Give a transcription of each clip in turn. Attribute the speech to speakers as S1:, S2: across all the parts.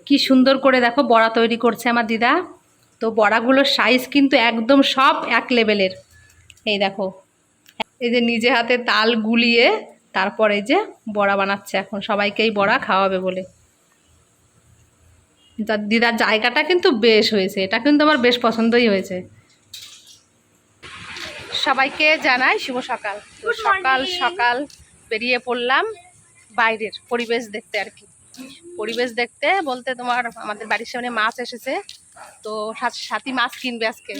S1: কি সুন্দর করে দেখো বড়া তৈরি করছে আমার দিদা। তো বড়াগুলোর সাইজ কিন্তু একদম সব এক লেভেলের। এই দেখো, এই যে নিজে হাতে তাল গুলিয়ে তারপরে যে বড়া বানাচ্ছে, এখন সবাইকেই বড়া খাওয়াবে বলে। দিদার জায়গাটা কিন্তু বেশ হয়েছে, এটা কিন্তু আমার বেশ পছন্দই হয়েছে। সবাইকে জানাই শুভ সকাল। তো সকাল সকাল বেরিয়ে পড়লাম বাইরের পরিবেশ দেখতে আর কি। পরিবেশ দেখতে বলতে তোমার আমাদের বাড়ির সামনে মাছ এসেছে, তো সাথী মাছ কিনবে আজকে,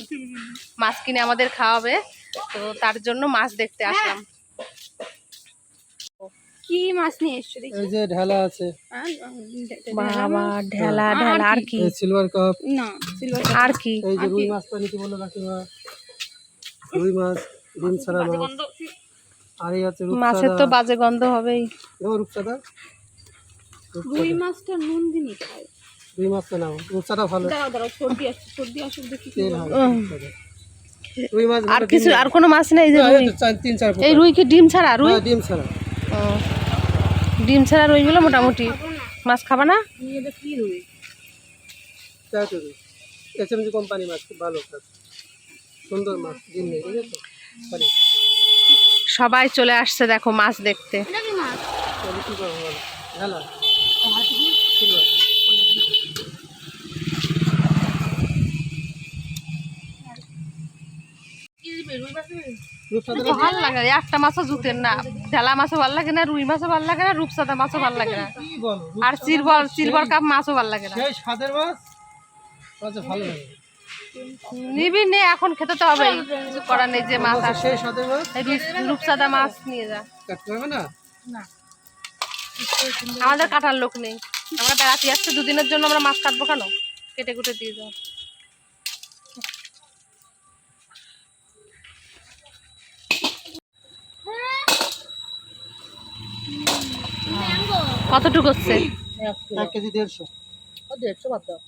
S1: মাছ কিনে আমাদের খাওয়াবে, তো তার জন্য মাছ দেখতে আসলাম।
S2: কি মাছ নিয়ে এসছো?
S3: এই যে ঢেলা আছে।
S1: বাবা, ঢেলা ঢেলা আর কি?
S3: Silver cup.
S2: না, সিলভার
S1: আর কি?
S3: এই যে রুই মাছটা নিতে বললো কাকিমা, রুই মাছ, ডিম ছাড়া মাছ। আর এই আছে রূপচাঁদা।
S1: মাছের তো বাজে গন্ধ হবেই।
S3: রূপচাঁদা,
S2: রুই মাছটা নুন দিনই খায়।
S3: রুই মাছটা নাও, রূপচাঁদা ভালো।
S2: দাঁড়াও দাঁড়াও, সর্দি আসুক দেখি।
S3: রুই মাছ
S1: আর কিছু, আর কোনো মাছ নেই? যে রুই,
S3: তিন চার।
S1: এই রুই কি ডিম ছাড়া? রুই
S3: ডিম ছাড়া।
S1: ও, ডিম ছাড়া রুইগুলো মোটামুটি। মাছ খাবা না?
S2: কি রুই?
S3: এসএমজি কোম্পানি মাছ, খুব ভালো কাজ, সুন্দর মাছ, ডিম নেই, ঠিক আছে।
S1: সবাই চলে আসছে দেখো মাছ দেখতে।
S2: এটা কি মাছ?
S3: কি করবো বলো, ঢেলা
S1: ভালো লাগে একটা মাছও জুতের না, ঢেলা মাছও ভালো লাগে না, রুই মাছও ভালো লাগে না, রূপসাদা মাছও ভালো লাগে না, আর সিলভার কাপ মাছও ভালো লাগে না।
S3: স্বাদের মাছ ভালো লাগে।
S1: নিবি নে, এখন খেতে তো হবে, কিছু করার নেই। যে মাছ আছে
S3: সেই স্বাদের মাছ,
S1: রূপসাদা মাছ নিয়ে যা।
S3: কাটতে হবে না।
S1: আমাদের কাটার লোক নেই, আমরা বেড়াতে আসছি দুদিনের জন্য, আমরা মাছ কাটবো কেন? কেটে কুটে দিয়ে যাও। কতটুকু হচ্ছে?
S3: 1 কেজি 150।
S1: 150 বাদ দাও।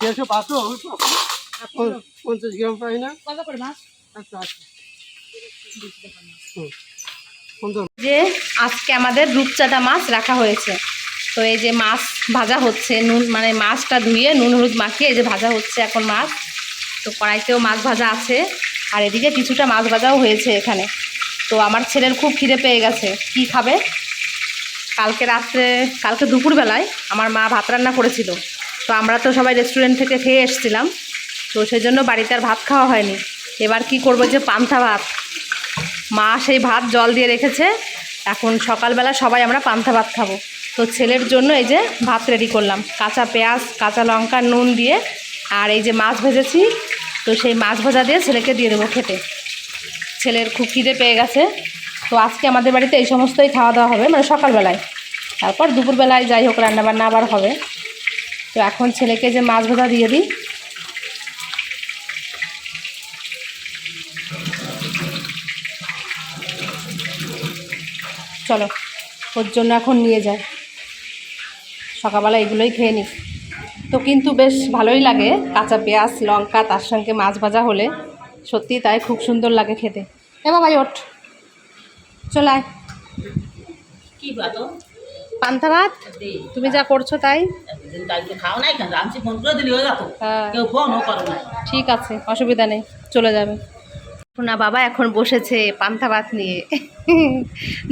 S3: 150 পাতো 50 গ্রাম পাই না।
S1: কত করে মাছ?
S3: আচ্ছা।
S1: যে আজকে আমাদের রূপচাঁদা মাছ রাখা হয়েছে, তো এই যে মাছ ভাজা হচ্ছে, নুন মানে মাছটা ধুয়ে নুন হলুদ মাখিয়ে এই যে ভাজা হচ্ছে এখন মাছ। তো কড়াইতেও মাছ ভাজা আছে, আর এদিকে কিছুটা মাছ ভাজাও হয়েছে এখানে। তো আমার ছেলের খুব খিদে পেয়ে গেছে, কি খাবে? কালকে দুপুরবেলায় আমার মা ভাত রান্না করেছিল, তো আমরা তো সবাই রেস্টুরেন্ট থেকে খেয়ে এসেছিলাম, তো সেই জন্য বাড়িতে আর ভাত খাওয়া হয়নি। এবার কি করবো, যে পান্তা ভাত, মা সেই ভাত জল দিয়ে রেখেছে, এখন সকালবেলা সবাই আমরা পান্তা ভাত খাবো। তো ছেলের জন্য এই যে ভাত রেডি করলাম, কাঁচা পেঁয়াজ, কাঁচা লঙ্কা, নুন দিয়ে, আর এই যে মাছ ভেজেছি, তো সেই মাছ ভাজা দিয়ে ছেলেকে দিয়ে দেবো খেতে। ছেলের খুব খিদে পেয়ে গেছে, তো আজকে আমাদের বাড়িতে এই সমস্তই খাওয়া দাওয়া হবে, মানে সকালবেলায়। তারপর দুপুরবেলায় যাই হোক রান্নাবান্না আবার হবে। তো এখন ছেলেকে যে মাছ ভাজা দিয়ে দিই। চলো ওর জন্য এখন নিয়ে যাই, সকালবেলা এগুলোই খেয়ে নিই। তো কিন্তু বেশ ভালোই লাগে কাঁচা পেঁয়াজ লঙ্কা তার সঙ্গে মাছ ভাজা হলে, সত্যি তাই খুব সুন্দর লাগে খেতে। এ বাবাই ওঠ, চলায়
S4: কি ভাত?
S1: পান্তা ভাত। তুমি যা করছো তাই।
S4: খাও নাই কেন? রামছি ফোন করে দিলি হয়ে যেত।
S1: হ্যাঁ
S4: কেউ ফোনও করো না।
S1: ঠিক আছে, অসুবিধা নেই, চলে যাবে। না বাবা এখন বসেছে পান্তা ভাত নিয়ে।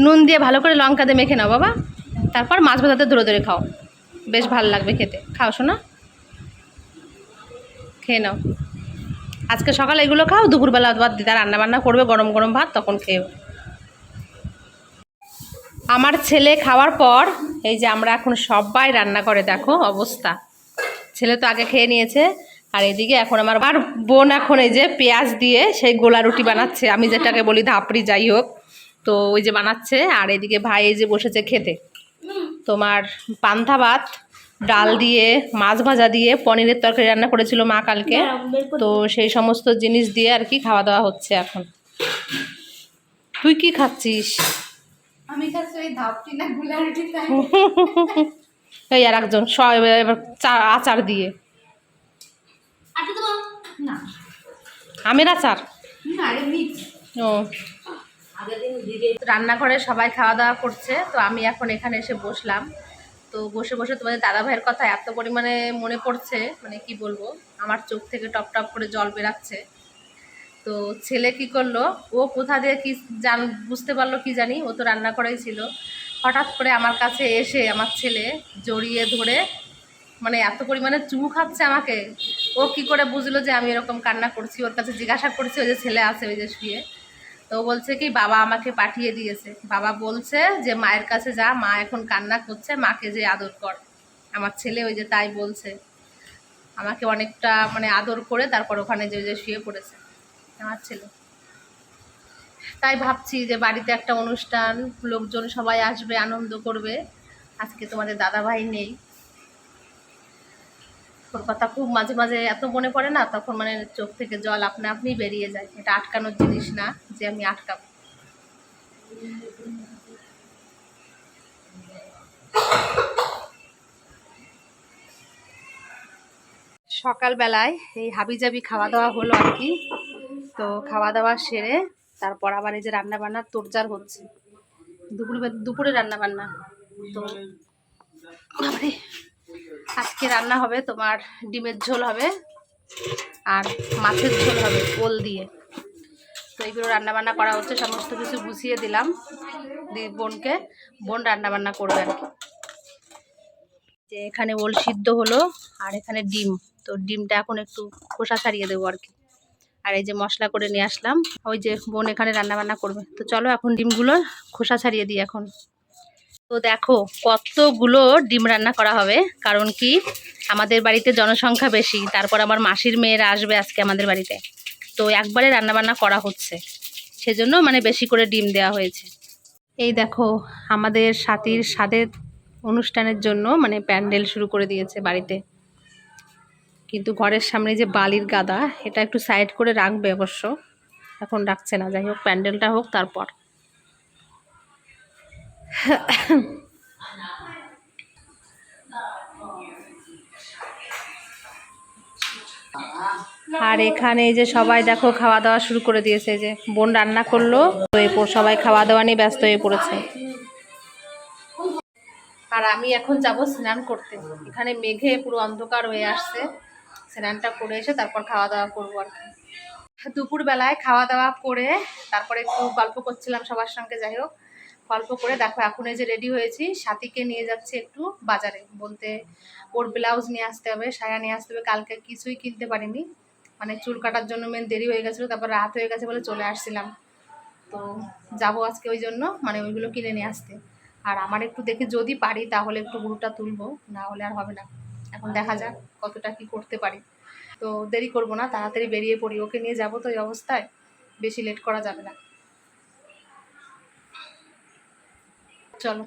S1: নুন দিয়ে ভালো করে লঙ্কা দিয়ে মেখে নাও বাবা, তারপর মাছ ভাজাতে ধরে ধরে খাও, বেশ ভালো লাগবে খেতে। খাও শোনা, খেয়ে নাও। আজকে সকালে এগুলো খাও, দুপুরবেলা আবার দিদা রান্নাবান্না করবে গরম গরম ভাত, তখন খেও। আমার ছেলে খাওয়ার পর এই যে আমরা এখন সবাই রান্না করে দেখো অবস্থা। ছেলে তো আগে খেয়ে নিয়েছে, আর এদিকে এখন আমার বোন এখন এই যে পেঁয়াজ দিয়ে সেই গোলা রুটি বানাচ্ছে, আমি যেটাকে বলি ধাপড়ি, যাই হোক, তো ওই যে বানাচ্ছে। আর এদিকে ভাই এই যে বসেছে খেতে, তোমার পান্তা ভাত, ডাল দিয়ে, মাছ ভাজা দিয়ে, পনিরের তরকারি রান্না করেছিল মা কালকে, তো সেই সমস্ত জিনিস দিয়ে আর কি খাওয়া দাওয়া হচ্ছে এখন। তুই কি খাচ্ছিস?
S2: আমি খাচ্ছি ওই ধাপটি না গুলা রুটি।
S1: এই আর একজন এবার আচার দিয়ে,
S2: না
S1: আমের আচার।
S2: না রে মিক্স।
S1: ও, রান্নাঘরে সবাই খাওয়া দাওয়া করছে, তো আমি এখন এখানে এসে বসলাম। তো তো বসে বসে তোমাদের দাদা ভাইয়ের কথা এত পরিমাণে মনে পড়ছে, মানে কি বলবো, আমার চোখ থেকে টপ টপ করে জল বেরাচ্ছে। তো ছেলে কি করলো, ও কোথা দিয়ে কি বুঝতে পারলো কি জানি, ও তো রান্না করাই ছিল। হঠাৎ করে আমার কাছে এসে আমার ছেলে জড়িয়ে ধরে মানে এত পরিমাণে চুমু খাচ্ছে আমাকে। ও কি করে বুঝলো যে আমি এরকম কান্না করছি? ওর কাছে জিজ্ঞাসা করছি, ওই যে ছেলে আছে ওই যে শুয়ে, তো ও বলছে কি বাবা আমাকে পাঠিয়ে দিয়েছে, বাবা বলছে যে মায়ের কাছে যা, মা এখন কান্না করছে, মাকে যে আদর কর। আমার ছেলে ওই যে তাই বলছে, আমাকে অনেকটা মানে আদর করে তারপর ওখানে যে যে শুয়ে পড়েছে আমার ছেলে। তাই ভাবছি যে বাড়িতে একটা অনুষ্ঠান, লোকজন সবাই আসবে, আনন্দ করবে, আজকে তোমাদের দাদা ভাই নেই। ওর কথা খুব মাঝে মাঝে এত মনে পড়ে না, তখন মানে চোখ থেকে জল আপনা আপনি বেরিয়ে যায়। এটা আটকানোর জিনিস না যে আমি আটকাবো। সকালবেলায় এই হাবিজাবি খাওয়া দাওয়া হলো আর কি। তো খাওয়া দাওয়া সেরে তারপর আবার এই যে রান্না বান্নার তোড়জোড় হচ্ছে, দুপুরে রান্না বান্না। তো বাবারে, আজকে রান্না হবে তোমার ডিমের ঝোল হবে আর মাছের ঝোল হবে ওল দিয়ে। তো এইগুলো রান্নাবান্না করা হচ্ছে, সমস্ত কিছু গুছিয়ে দিলাম বোনকে, বোন রান্নাবান্না করবে আর কি। যে এখানে ওল সিদ্ধ হলো আর এখানে ডিম, তো ডিমটা এখন একটু খোসা ছাড়িয়ে দেবো আর কি। আর এই যে মশলা করে নিয়ে আসলাম, ওই যে বোন এখানে রান্নাবান্না করবে। তো চলো এখন ডিমগুলো খোসা ছাড়িয়ে দিই এখন। তো দেখো কতগুলো ডিম রান্না করা হবে, কারণ কি আমাদের বাড়িতে জনসংখ্যা বেশি, তারপর আমার মাসির মেয়েরা আসবে আজকে আমাদের বাড়িতে, তো একবারে রান্নাবান্না করা হচ্ছে, সেজন্য মানে বেশি করে ডিম দেওয়া হয়েছে। এই দেখো আমাদের সাথীর স্বাদের অনুষ্ঠানের জন্য মানে প্যান্ডেল শুরু করে দিয়েছে বাড়িতে, কিন্তু ঘরের সামনে যে বালির গাদা, এটা একটু সাইড করে রাখবে অবশ্য, এখন রাখছে না। যাই হোক, প্যান্ডেলটা হোক তারপর। আর এখানে এই যে সবাই দেখো খাওয়া দাওয়া শুরু করে দিয়েছে, যে বোন রান্না করলো, তো এরপর সবাই খাওয়া দাওয়া নিয়ে ব্যস্ত হয়ে পড়েছে। আর আমি এখন যাব স্নান করতে, এখানে মেঘে পুরো অন্ধকার হয়ে আসছে, স্নানটা করে এসে তারপর খাওয়া দাওয়া করবো আর কি। দুপুরবেলায় খাওয়া দাওয়া করে তারপরে একটু গল্প করছিলাম সবার সঙ্গে। যাই হোক, গল্প করে দেখো এখন এই যে রেডি হয়েছি, সাথীকে নিয়ে যাচ্ছে একটু বাজারে, বলতে ওর ব্লাউজ নিয়ে আসতে হবে, সায়া নিয়ে আসতে হবে। কালকে কিছুই কিনতে পারিনি, মানে চুল কাটার জন্য মেন দেরি হয়ে গেছিলো, তারপর রাত হয়ে গেছে বলে চলে আসছিলাম। তো যাবো আজকে ওই জন্য, মানে ওইগুলো কিনে নিয়ে আসতে। আর আমার একটু দেখে যদি পারি তাহলে একটু গুরুটা তুলবো, না হলে আর হবে না। এখন দেখা যাক কতটা কি করতে পারি। তো দেরি করব না, তাড়াতাড়ি বেরিয়ে পড়ি, ওকে নিয়ে যাবো তো এই অবস্থায়, বেশি লেট করা যাবে না। চলো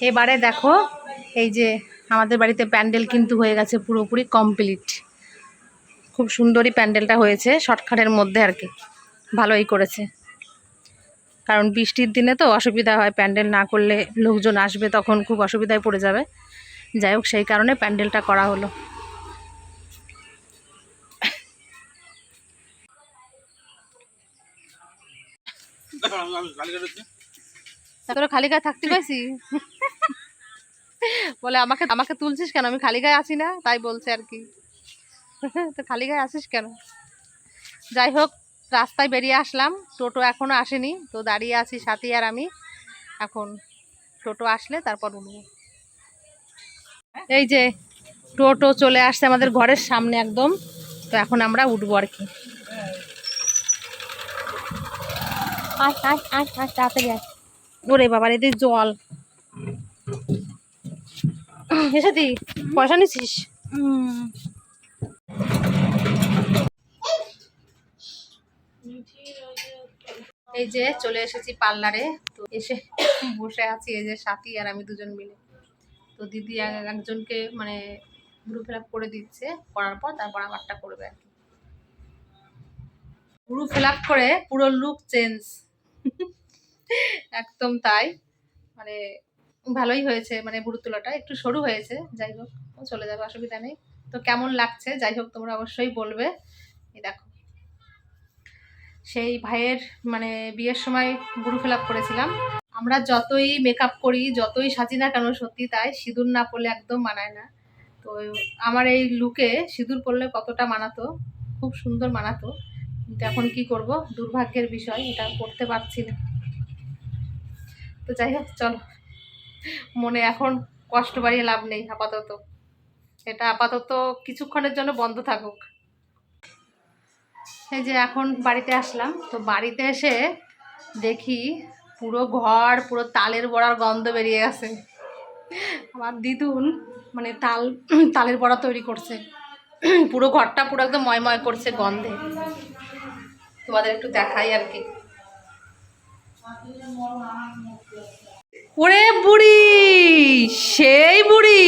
S1: এবারে দেখো এই যে আমাদের বাড়িতে প্যান্ডেল কিন্তু হয়ে গেছে পুরোপুরি কমপ্লিট। খুব সুন্দরই প্যান্ডেলটা হয়েছে, শর্টকাটের মধ্যে আর কি, ভালোই করেছে। কারণ বৃষ্টির দিনে তো অসুবিধা হয়, প্যান্ডেল না করলে লোকজন আসবে তখন খুব অসুবিধায় পড়ে যাবে। যাই হোক, সেই কারণে প্যান্ডেলটা করা হলো। তোরা খালি গায়ে থাকতে পাইছি বলে আমাকে আমাকে তুলছিস কেন, আমি খালি গায়ে আসি না, তাই বলছে আর কি। তো খালি গায়ে আসিস কেন? যাই হোক, রাস্তায় বেরিয়ে আসলাম, টোটো এখনো আসেনি, তো দাঁড়িয়ে আছি সাথী আর আমি। এখন টোটো আসলে তারপর উঠবো। এই যে টোটো চলে আসছে আমাদের ঘরের সামনে একদম, তো এখন আমরা উঠবো আর কি। আস আস আস আস তাড়াতাড়ি আস। ওরে বাবার এদের জল এসেছি, পয়সা নিছিস? এই যে চলে এসেছি পার্লারে, তো এসে বসে আছি এই যে সাথী আর আমি দুজন মিলে। তো দিদি একজনকে মানে ভ্রু ফিল আপ করে দিচ্ছে, করার পর তারপর আমারটা করবে আর কি। ভ্রু ফিল আপ করে পুরো লুক চেঞ্জ, একদম তাই, মানে ভালোই হয়েছে, মানে ভ্রু তোলাটা একটু সরু হয়েছে, যাই হোক চলে যাবে, অসুবিধা নেই। তো কেমন লাগছে যাই হোক তোমরা অবশ্যই বলবে। এই দেখো সেই ভাইয়ের মানে বিয়ের সময় ভ্রু ফিল আপ করেছিলাম, আমরা যতই মেকআপ করি, যতই সাজি না কেন, সত্যি তাই, সিঁদুর না পরলে একদম মানায় না। তো আমার এই লুকে সিঁদুর পরলে কতটা মানাতো, খুব সুন্দর মানাতো, কিন্তু এখন কি করব, দুর্ভাগ্যের বিষয়, এটা করতে পারছি না। তো যাই হোক, চলো, মনে এখন কষ্ট বাড়িয়ে লাভ নেই। আপাতত এটা আপাতত কিছুক্ষণের জন্য বন্ধ থাকুক। এই যে এখন বাড়িতে আসলাম, তো বাড়িতে এসে দেখি পুরো ঘর পুরো তালের বড়ার গন্ধ বেরিয়ে গেছে। আমার দিদুন মানে তালের বড়া তৈরি করছে, পুরো ঘরটা পুরো একদম ময়ময় করছে গন্ধে। তোমাদের একটু দেখাই আর কি। ওরে বুড়ি, সেই বুড়ি,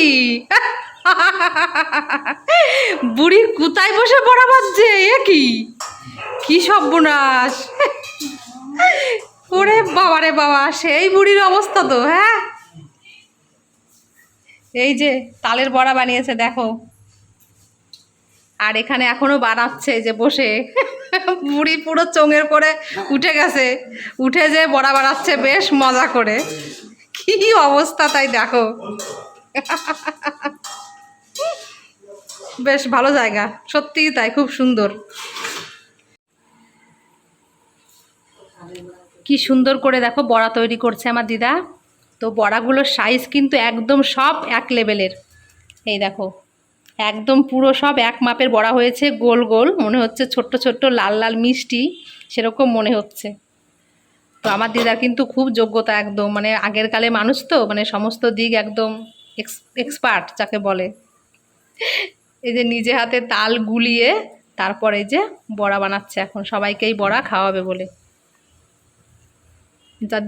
S1: বুড়ি কোথায় বসে বড়া ভাজছে, এ কি সর্বনাশ! ওরে বাবা রে বাবা, সেই বুড়ির অবস্থা তো। হ্যাঁ, এই যে তালের বড়া বানিয়েছে দেখো, আর এখানে এখনো বানাচ্ছে যে বসে। বুড়ি পুরো চোঙের পরে উঠে গেছে, উঠে যে বড়া বানাচ্ছে বেশ মজা করে। কি অবস্থা তাই দেখো। বেশ ভালো জায়গা, সত্যিই তাই, খুব সুন্দর। কি সুন্দর করে দেখো বড়া তৈরি করছে আমার দিদা। তো বড়াগুলোর সাইজ কিন্তু একদম সব এক লেভেলের। এই দেখো, একদম পুরো সব এক মাপের বড়া হয়েছে, গোল গোল মনে হচ্ছে, ছোট্ট ছোট্ট লাল লাল মিষ্টি সেরকম মনে হচ্ছে। তো আমার দিদার কিন্তু খুব যোগ্যতা, একদম মানে আগের কালে মানুষ তো, মানে সমস্ত দিক একদম এক্সপার্ট যাকে বলে। এই যে নিজে হাতে তাল গুলিয়ে তারপরে যে বড়া বানাচ্ছে, এখন সবাইকেই বড়া খাওয়াবে বলে।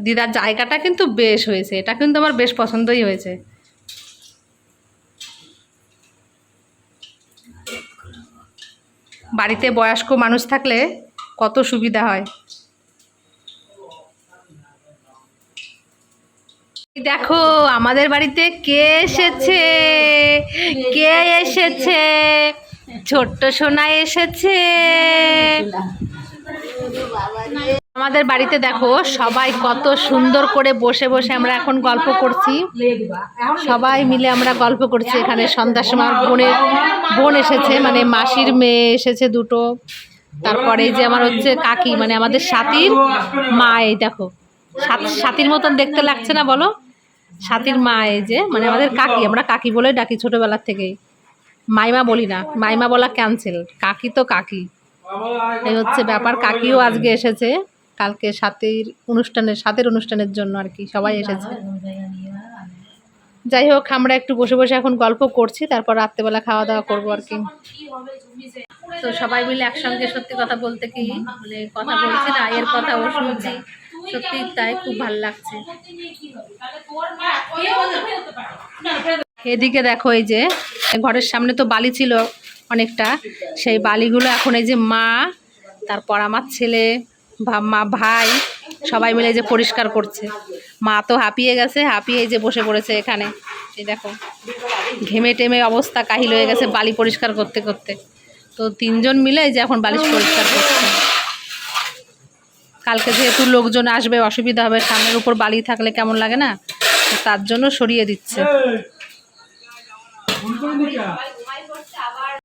S1: দিদার জায়গাটা কিন্তু বেশ হয়েছে, এটা কিন্তু আমার বেশ পছন্দই হয়েছে। বাড়িতে বয়স্ক মানুষ থাকলে কত সুবিধা হয়। দেখো আমাদের বাড়িতে কে এসেছে, কে এসেছে, ছোট্ট সোনা এসেছে। আমাদের বাড়িতে দেখো সবাই কত সুন্দর করে বসে বসে আমরা এখন গল্প করছি, সবাই মিলে আমরা গল্প করছি। এখানে সন্ধ্যার সময় বোন এসেছে, মানে মাসির মেয়ে এসেছে দুটো, তারপরে এই যে আমার হচ্ছে কাকি, মানে আমাদের সাথীর মা। এই দেখো, সাথীর মতন দেখতে লাগছে না বলো, সাথীর মা। এই যে মানে আমাদের কাকি, আমরা কাকি বলে ডাকি ছোটবেলার থেকেই, মাইমা বলি না, মাইমা বলা ক্যান্সেল, কাকি তো কাকি। এই হচ্ছে ব্যাপার। কাকিও আজকে এসেছে, কালকে সাথের অনুষ্ঠানের জন্য আর কি, সবাই এসেছে। যাই হোক, আমরা একটু বসে বসে এখন গল্প করছি, তারপর রাত্রেবেলা খাওয়া দাওয়া করবো আর কি। তো সবাই মিলে একসঙ্গে সত্যি কথা বলতে কি মানে কথা বলছি না, এর কথাও শুনছি, সত্যি তাই, খুব ভালো লাগছে। এদিকে দেখো, এই যে ঘরের সামনে তো বালি ছিল অনেকটা, সেই বালিগুলো এখন এই যে মা, তারপর আমার ছেলে, মা, ভাই সবাই মিলে যে পরিষ্কার করছে। মা তো হাঁপিয়ে গেছে, হাঁপিয়ে এই যে বসে পড়েছে এখানে। এই দেখো, ঘেমে টেমে অবস্থা কাহিল হয়ে গেছে বালি পরিষ্কার করতে করতে। তো তিনজন মিলে এই যে এখন বালিশ পরিষ্কার করছে। কালকে যেহেতু লোকজন আসবে, অসুবিধা হবে, সামনের উপর বালি থাকলে কেমন লাগে না, তার জন্য সরিয়ে দিচ্ছে।